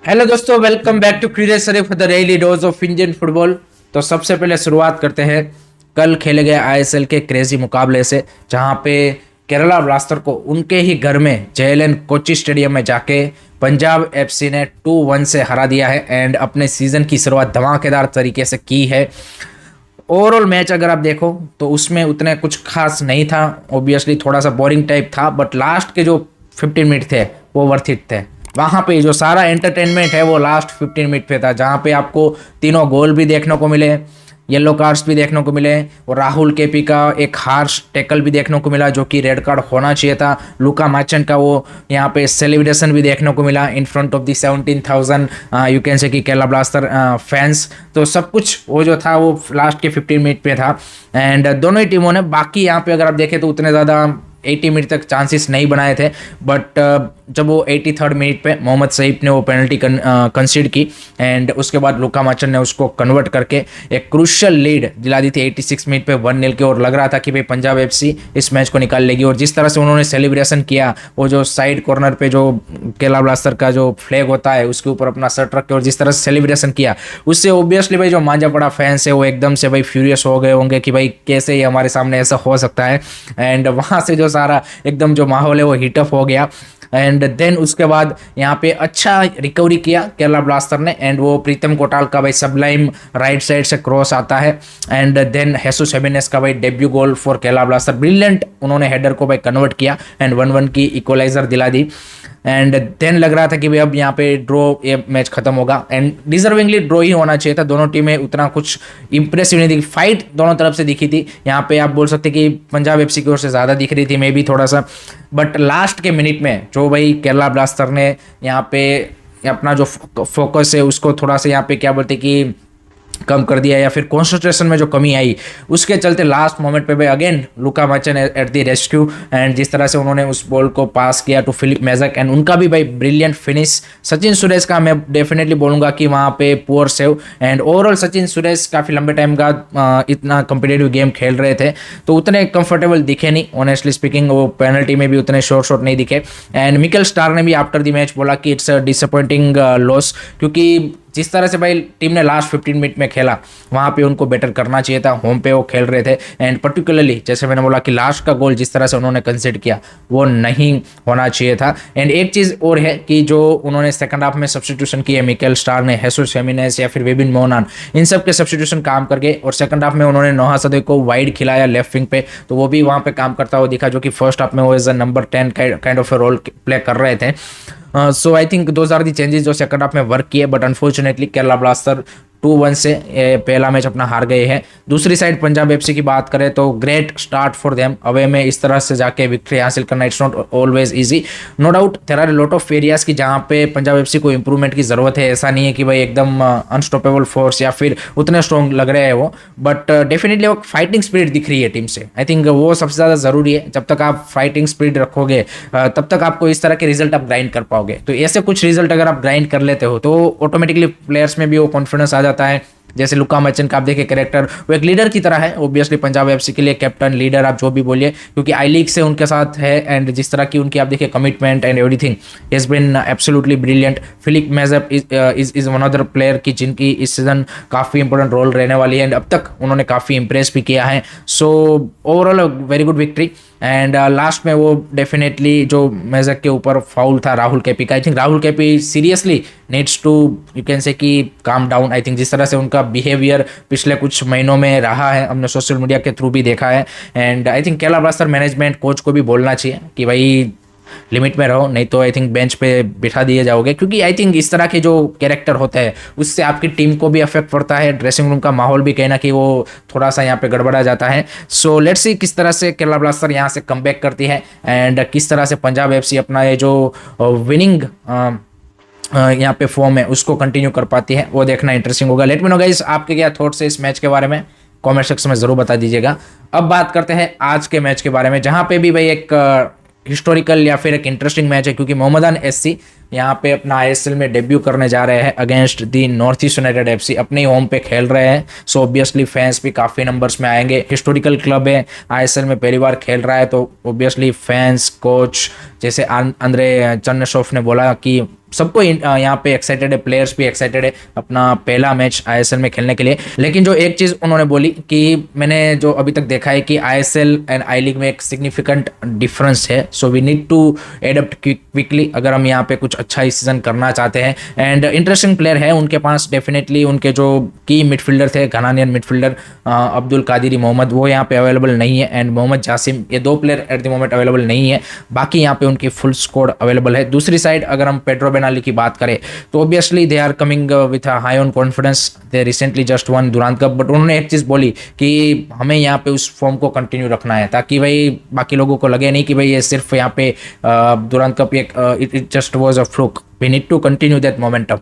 Hello दोस्तों, welcome back to cricket Sharif the daily dose of Indian football. तो सबसे पहले शुरुआत करते हैं कल खेले गए आईएसएल के क्रेजी मुकाबले से, जहां पे केरला ब्लास्टर को उनके ही घर में जेएलएन कोची स्टेडियम में जाके पंजाब एफसी ने 2-1 से हरा दिया है एंड अपने सीजन की शुरुआत धमाकेदार तरीके से की है। ओवरऑल मैच अगर आप देखो तो उसमें उतने कुछ खास नहीं था, ऑब्वियसली थोड़ा सा बोरिंग टाइप था, बट लास्ट के जो 15 मिनट थे वो वर्थ इट थे। वहाँ पे जो सारा एंटरटेनमेंट है वो लास्ट 15 मिनट पे था, जहाँ पे आपको तीनों गोल भी देखने को मिले, येलो कार्ड्स भी देखने को मिले और राहुल केपी का एक हार्श टैकल भी देखने को मिला जो कि रेड कार्ड होना चाहिए था। लुका माचन का वो यहाँ पे सेलिब्रेशन भी देखने को मिला in front of the 17,000 you can say कि केरला ब्लास्टर फैंस। तो सब कुछ वो जो था वो लास्ट के 15 मिनट पे था एंड दोनों ही टीमों ने, बाकी यहाँ पे अगर आप देखें तो उतने ज़्यादा 80 मिनट तक चांसेस नहीं बनाए थे, बट जब वो 83rd मिनट पे मोहम्मद सईद ने वो पेनल्टी कंसीड की एंड उसके बाद लुका माचन ने उसको कन्वर्ट करके एक क्रूशियल लीड दिला दी थी 86 मिनट पे 1-0 की, और लग रहा था कि भाई पंजाब एफसी इस मैच को निकाल लेगी। और जिस तरह से उन्होंने सेलिब्रेशन किया, वो जो साइड कॉर्नर पे जो केरला ब्लास्टर का जो फ्लैग होता है उसके ऊपर अपना शर्ट रख के और जिस तरह से सेलिब्रेशन किया, उससे ऑब्वियसली भाई जो मांझा पड़ा फैंस है वो एकदम से भाई फ्यूरियस हो गए होंगे कि भाई कैसे ये हमारे सामने ऐसा हो सकता है। एंड वहाँ से जो सारा एकदम जो माहौल है वो हीटअप हो गया एंड देन उसके बाद यहाँ पे अच्छा रिकवरी किया केरला ब्लास्टर ने एंड वो प्रीतम कोटाल का भाई सबलाइम राइट साइड से क्रॉस आता है एंड देन हेसुस हेमिनेस का भाई debut goal for Kerala blaster, brilliant उन्होंने हेडर को भाई कन्वर्ट किया एंड 1-1 की इक्वलाइजर दिला दी एंड देन लग रहा था कि भाई अब यहाँ पे ड्रॉ, ये मैच खत्म होगा एंड डिजर्विंगली ड्रॉ ही होना चाहिए था। दोनों टीमें उतना कुछ इंप्रेसिव नहीं दिखी, फाइट दोनों तरफ से दिखी थी। यहाँ पे आप बोल सकते कि पंजाब एफसी की ओर से ज़्यादा दिख रही थी मे भी थोड़ा सा, बट लास्ट के मिनट में जो भाई केरला ब्लास्टर ने यहाँ पे अपना जो फोकस है उसको थोड़ा सा यहाँ पे क्या बोलते कि कम कर दिया या फिर कॉन्सेंट्रेशन में जो कमी आई, उसके चलते लास्ट मोमेंट पे भाई again Luka Majcen at the rescue and जिस तरह से उन्होंने उस बॉल को पास किया टू फिलिप मेजक एंड उनका भी भाई ब्रिलियंट फिनिश। सचिन सुरेश का मैं डेफिनेटली बोलूँगा कि वहाँ पे poor save and overall Sachin Suresh काफ़ी लंबे टाइम का इतना कम्पिटेटिव गेम खेल रहे थे तो उतने कंफर्टेबल दिखे नहीं, ऑनेस्टली स्पीकिंग। वो पेनल्टी में भी उतने शॉट नहीं दिखे एंड मिकेल स्टार ने भी आफ्टर द मैच बोला कि इट्स अ डिसअपॉइंटिंग लॉस, क्योंकि जिस तरह से भाई टीम ने लास्ट 15 मिनट में खेला वहाँ पे उनको बेटर करना चाहिए था। होम पे वो खेल रहे थे एंड पर्टिकुलरली जैसे मैंने बोला कि लास्ट का गोल जिस तरह से उन्होंने कंसीडर किया वो नहीं होना चाहिए था। एंड एक चीज़ और है कि जो उन्होंने सेकंड हाफ में सब्स्टिट्यूशन किए मिकेल स्टार ने, हेसुस हेमिनेस या फिर विबिन मोहनान, इन सब के सब्स्टिट्यूशन काम करके, और सेकंड हाफ में उन्होंने नोहा सदे को वाइड खिलाया लेफ्ट विंग पे, तो वो भी वहाँ पे काम करता हुआ दिखा, जो कि फर्स्ट हाफ में वो as a number 10 kind of a role play कर रहे थे। So I think those are the changes जो सेकंड हाफ में वर्क किए, बट अनफॉर्चुनेटली केरला ब्लास्टर 2-1 से पहला मैच अपना हार गए हैं। दूसरी साइड पंजाब एफसी की बात करें तो great start for them, away में इस तरह से जाके विक्ट्री हासिल करना it's not always easy, no doubt there are lot of areas की जहाँ पे पंजाब एफसी को इंप्रूवमेंट की जरूरत है। ऐसा नहीं है कि भाई एकदम अनस्टॉपेबल फोर्स या फिर उतने स्ट्रॉन्ग लग रहे हैं वो, बट डेफिनेटली वो फाइटिंग स्पिरिट दिख रही है टीम से। आई थिंक वो सबसे ज़्यादा ज़रूरी है, जब तक आप फाइटिंग स्पिरिट रखोगे तब तक आपको इस तरह के रिजल्ट आप ग्राइंड कर पाओगे। तो ऐसे कुछ रिजल्ट अगर आप ग्राइंड कर लेते हो तो ऑटोमेटिकली प्लेयर्स में भी वो कॉन्फिडेंस आ जाता है। जैसे लुका माचन का आप देखिए कैरेक्टर, वो एक लीडर की तरह है ऑब्वियसली पंजाब एफसी के लिए, कैप्टन लीडर आप जो भी बोलिए, क्योंकि आई लीग से उनके साथ है एंड जिस तरह की उनकी आप देखिए commitment and everything has been absolutely brilliant. Philip मेजप इज वन अदर प्लेयर की जिनकी इस सीजन काफ़ी इंपॉर्टेंट रोल रहने वाली है एंड अब तक उन्होंने काफ़ी इंप्रेस भी किया है। So overall very good victory and last में वो डेफिनेटली जो मेजक के ऊपर फाउल था राहुल केपी का, I think Rahul K P seriously needs to you can say कि काम डाउन। आई थिंक जिस तरह से उनका बिहेवियर पिछले कुछ महीनों में रहा है, हमने सोशल मीडिया के थ्रू भी देखा है and I think Kerala blaster management coach को भी बोलना चाहिए कि भाई लिमिट में रहो, नहीं तो आई थिंक बेंच पे बिठा दिए जाओगे, क्योंकि आई थिंक इस तरह के जो कैरेक्टर होते हैं उससे आपकी टीम को भी अफेक्ट पड़ता है, ड्रेसिंग रूम का माहौल भी कहना कि वो थोड़ा सा यहाँ पे गड़बड़ा जाता है। सो लेट्स सी किस तरह से केरला ब्लास्टर यहाँ से कमबैक करती है एंड किस तरह से पंजाब एफसी अपना ये जो विनिंग यहाँ पे फॉर्म है उसको कंटिन्यू कर पाती है, वो देखना इंटरेस्टिंग होगा। लेट मी नो गाइस आपके क्या थॉट्स है इस मैच के बारे में, कमेंट सेक्शन में जरूर बता दीजिएगा। अब बात करते हैं आज के मैच के बारे में, जहाँ पे भी भाई एक हिस्टोरिकल या फिर एक इंटरेस्टिंग मैच है, क्योंकि मोहम्मदान एससी यहाँ पे अपना आईएसएल में डेब्यू करने जा रहे हैं against the north east United FC, अपने होम पे खेल रहे हैं। सो ऑब्वियसली फैंस भी काफ़ी नंबर्स में आएंगे। हिस्टोरिकल क्लब है, आईएसएल में पहली बार खेल रहा है, तो ऑब्वियसली फैंस, कोच जैसे अंद्रे चन्नेसोफ ने बोला कि सबको यहाँ पे एक्साइटेड है, प्लेयर्स भी एक्साइटेड है अपना पहला मैच आईएसएल में खेलने के लिए। लेकिन जो एक चीज़ उन्होंने बोली कि मैंने जो अभी तक देखा है कि आईएसएल एंड आई लीग में एक सिग्निफिकेंट डिफरेंस है, so we need to adapt quickly अगर हम यहाँ पे कुछ अच्छा इस सीजन करना चाहते हैं। एंड इंटरेस्टिंग प्लेयर है उनके पास डेफिनेटली। उनके जो की मिडफील्डर थे, घनानियन मिडफील्डर अब्दुल कादिरी मोहम्मद, वो यहाँ पे अवेलेबल नहीं है, एंड मोहम्मद जासिम, ये दो player at the moment available नहीं है। बाकी यहाँ पे उनकी फुल स्क्वाड अवेलेबल है। दूसरी साइड अगर हम पेड्रो बेनाली की बात करें तो obviously they are coming with a high on confidence, they recently just won Durand cup. But उन्होंने एक चीज़ बोली कि हमें यहाँ पे उस फॉर्म को कंटिन्यू रखना है, ताकि भाई बाकी लोगों को लगे नहीं कि भाई ये सिर्फ यहाँ पे Durand cup it just was a fluke. We need to continue that momentum.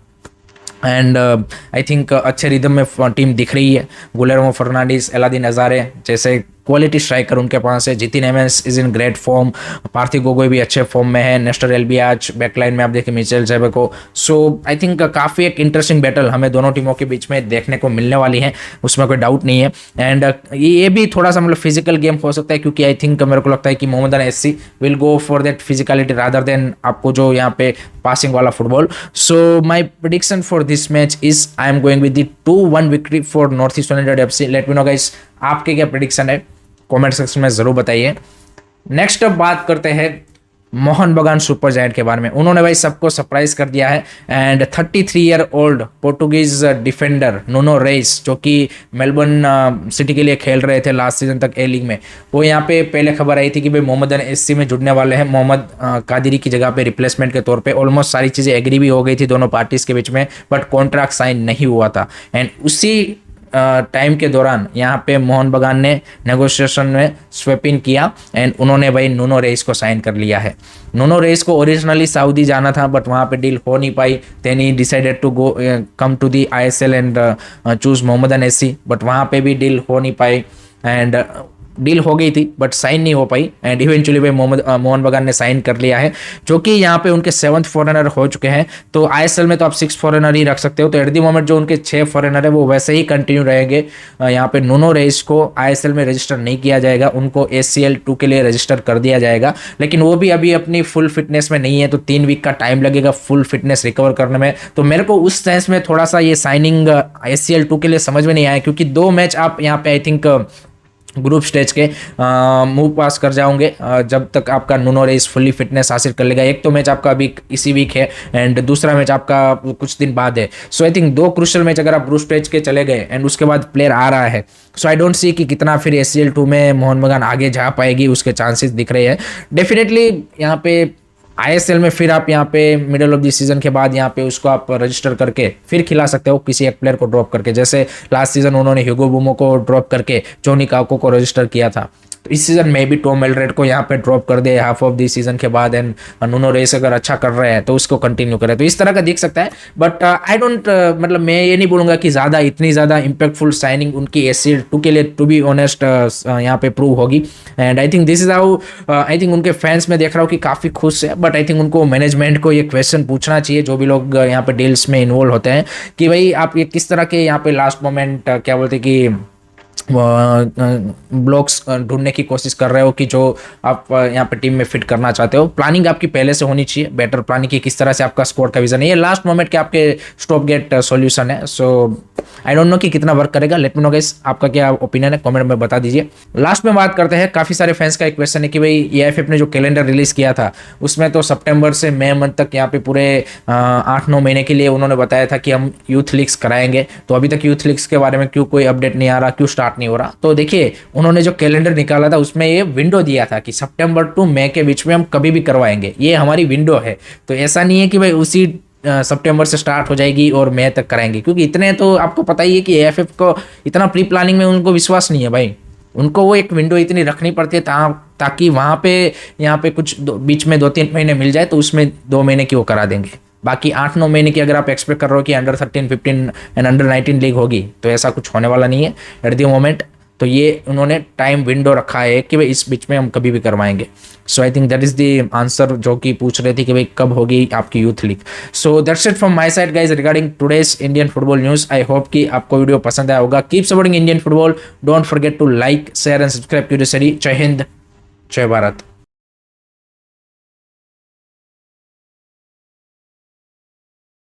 And I think अच्छे रिदम में टीम दिख रही है। गुलेर्मो फर्नांडिस, एलादीन अज़ारे जैसे क्वालिटी स्ट्राइकर उनके पास है। Jitin MS is in great form, Parthib Gogoi भी अच्छे फॉर्म में है, नेस्टर एल्बियाज, बैकलाइन में आप देखिए मिचेल जेबेको। सो आई थिंक काफ़ी एक इंटरेस्टिंग बैटल हमें दोनों टीमों के बीच में देखने को मिलने वाली है, उसमें कोई डाउट नहीं है। एंड ये भी थोड़ा सा मतलब फिजिकल गेम हो सकता है, क्योंकि आई थिंक मेरे को लगता है कि Mohammedan SC will go for that physicality rather than आपको जो यहाँ पे पासिंग वाला football. So my prediction for this match is I am going with the 2-1 victory for north east United FC. Let me know guys आपके क्या prediction है, comment section में जरूर बताइए। नेक्स्ट अब बात करते हैं मोहन बगान सुपर जायंट के बारे में। उन्होंने भाई सबको सरप्राइज कर दिया है। And 33 year old Portuguese defender नुनो रेइस, जो कि मेलबर्न सिटी के लिए खेल रहे थे लास्ट सीजन तक ए लीग में, वो यहाँ पे पहले खबर आई थी कि भाई मोहम्मदन एससी में जुड़ने वाले हैं मोहम्मद कादिरी की जगह पे रिप्लेसमेंट के तौर पे। ऑलमोस्ट सारी चीज़ें एग्री भी हो गई थी दोनों पार्टीज के बीच में, बट कॉन्ट्रैक्ट साइन नहीं हुआ था। एंड उसी टाइम के दौरान यहाँ पे मोहन बगान ने नेगोशिएशन में स्वेप इन किया एंड उन्होंने भाई नुनो रेइस को साइन कर लिया है। नुनो रेइस को ओरिजिनली सऊदी जाना था, बट वहाँ पे डील हो नहीं पाई। Then he decided to go come to the ISL and choose Mohammedan SC, but वहाँ पे भी डील हो नहीं पाई। एंड डील हो गई थी बट साइन नहीं हो पाई। एंड इवेंचुअली भाई मोहन बगान ने साइन कर लिया है, जो कि यहाँ पे उनके 7th फॉरेनर हो चुके हैं। तो आईएसएल में तो आप 6 फॉरेनर ही रख सकते हो, तो एट दी मोमेंट जो उनके 6 फॉरेनर है वो वैसे ही कंटिन्यू रहेंगे। यहाँ पे नुनो रेइस को आईएसएल में रजिस्टर नहीं किया जाएगा, उनको ACL 2 के लिए रजिस्टर कर दिया जाएगा, लेकिन वो भी अभी अपनी फुल फिटनेस में नहीं है, तो 3 वीक का टाइम लगेगा फुल फिटनेस रिकवर करने में। तो मेरे को उस सेंस में थोड़ा सा ये साइनिंग ACL 2 के लिए समझ में नहीं आया, क्योंकि 2 मैच आप यहाँ पे आई थिंक ग्रुप स्टेज के मूव पास कर जाओगे जब तक आपका नुनो रेइस फुल्ली फिटनेस हासिल कर लेगा। एक तो मैच आपका अभी इसी वीक है एंड दूसरा मैच आपका कुछ दिन बाद है। सो आई थिंक 2 क्रूशियल मैच अगर आप ग्रुप स्टेज के चले गए एंड उसके बाद प्लेयर आ रहा है, सो आई डोंट सी कि कितना फिर ACL 2 में मोहन बगान आगे जा पाएगी, उसके चांसेस दिख रहे हैं। डेफिनेटली यहाँ पे आईएसएल में फिर आप यहाँ पे मिडल ऑफ द सीजन के बाद यहाँ पे उसको आप रजिस्टर करके फिर खिला सकते हो किसी एक प्लेयर को ड्रॉप करके, जैसे लास्ट सीजन उन्होंने ह्यूगो बुमो को ड्रॉप करके जोनी काको को रजिस्टर किया था। तो इस सीजन में भी टॉम एल्ड्रेड को यहाँ पे ड्रॉप कर दे हाफ ऑफ द सीजन के बाद, एंड नुनो रेइस अगर अच्छा कर रहे हैं तो उसको कंटिन्यू करें, तो इस तरह का दिख सकता है। बट आई डोंट मतलब मैं ये नहीं बोलूँगा कि इतनी ज़्यादा इम्पैक्टफुल साइनिंग उनकी ACL 2 के लिए टू बी ऑनेस्ट यहाँ पे प्रूव होगी। And I think this is how I think उनके फैंस में देख रहा हूँ कि काफ़ी खुश है, बट आई थिंक उनको मैनेजमेंट को ये क्वेश्चन पूछना चाहिए, जो भी लोग यहाँ पे डील्स में इन्वॉल्व होते हैं, कि भाई आप ये किस तरह के यहाँ पे लास्ट मोमेंट क्या बोलते हैं कि ब्लॉक्स ढूंढने की कोशिश कर रहे हो कि जो आप यहाँ पे टीम में फिट करना चाहते हो। प्लानिंग आपकी पहले से होनी चाहिए, बेटर प्लानिंग की किस तरह से आपका स्क्वाड का विजन है। ये लास्ट मोमेंट के आपके स्टॉप गेट सॉल्यूशन है। सो आई डोंट नो कि कितना वर्क करेगा। लेट मी नो गाइस आपका क्या ओपिनियन है, कमेंट में बता दीजिए। लास्ट में बात करते हैं, काफ़ी सारे फैंस का एक क्वेश्चन है कि भाई AIFF ने जो कैलेंडर रिलीज किया था उसमें तो सितंबर से मई मंथ तक यहाँ पे पूरे 8-9 महीने के लिए उन्होंने बताया था कि हम यूथ लीग्स कराएंगे, तो अभी तक यूथ लीग्स के बारे में क्यों कोई अपडेट नहीं आ रहा, क्यों स्टार्ट नहीं हो रहा। तो देखिए उन्होंने जो कैलेंडर निकाला था उसमें ये विंडो दिया था कि सितंबर टू मई के बीच में हम कभी भी करवाएंगे, ये हमारी विंडो है। तो ऐसा नहीं है कि भाई उसी सितंबर से स्टार्ट हो जाएगी और मई तक कराएंगे, क्योंकि इतने तो आपको पता ही है कि AIFF को इतना प्री प्लानिंग में उनको विश्वास नहीं है भाई। उनको वो एक विंडो इतनी रखनी पड़ती है ताकि वहाँ पे यहाँ पे कुछ बीच में 2-3 महीने मिल जाए, तो उसमें 2 महीने की वो करा देंगे। बाकी 8-9 महीने की अगर आप एक्सपेक्ट कर रहे हो कि अंडर 13, 15 एंड अंडर 19 लीग होगी, तो ऐसा कुछ होने वाला नहीं है एट द मोमेंट। तो ये उन्होंने टाइम विंडो रखा है कि भाई इस बीच में हम कभी भी करवाएंगे। So I think that is the answer जो कि पूछ रहे थे कि भाई कब होगी आपकी youth league. So that's it from my side guys regarding today's Indian football news. I hope कि आपको वीडियो पसंद आया होगा। Keep supporting Indian football, don't forget to like share and subscribe to the जय हिंद, जय भारत।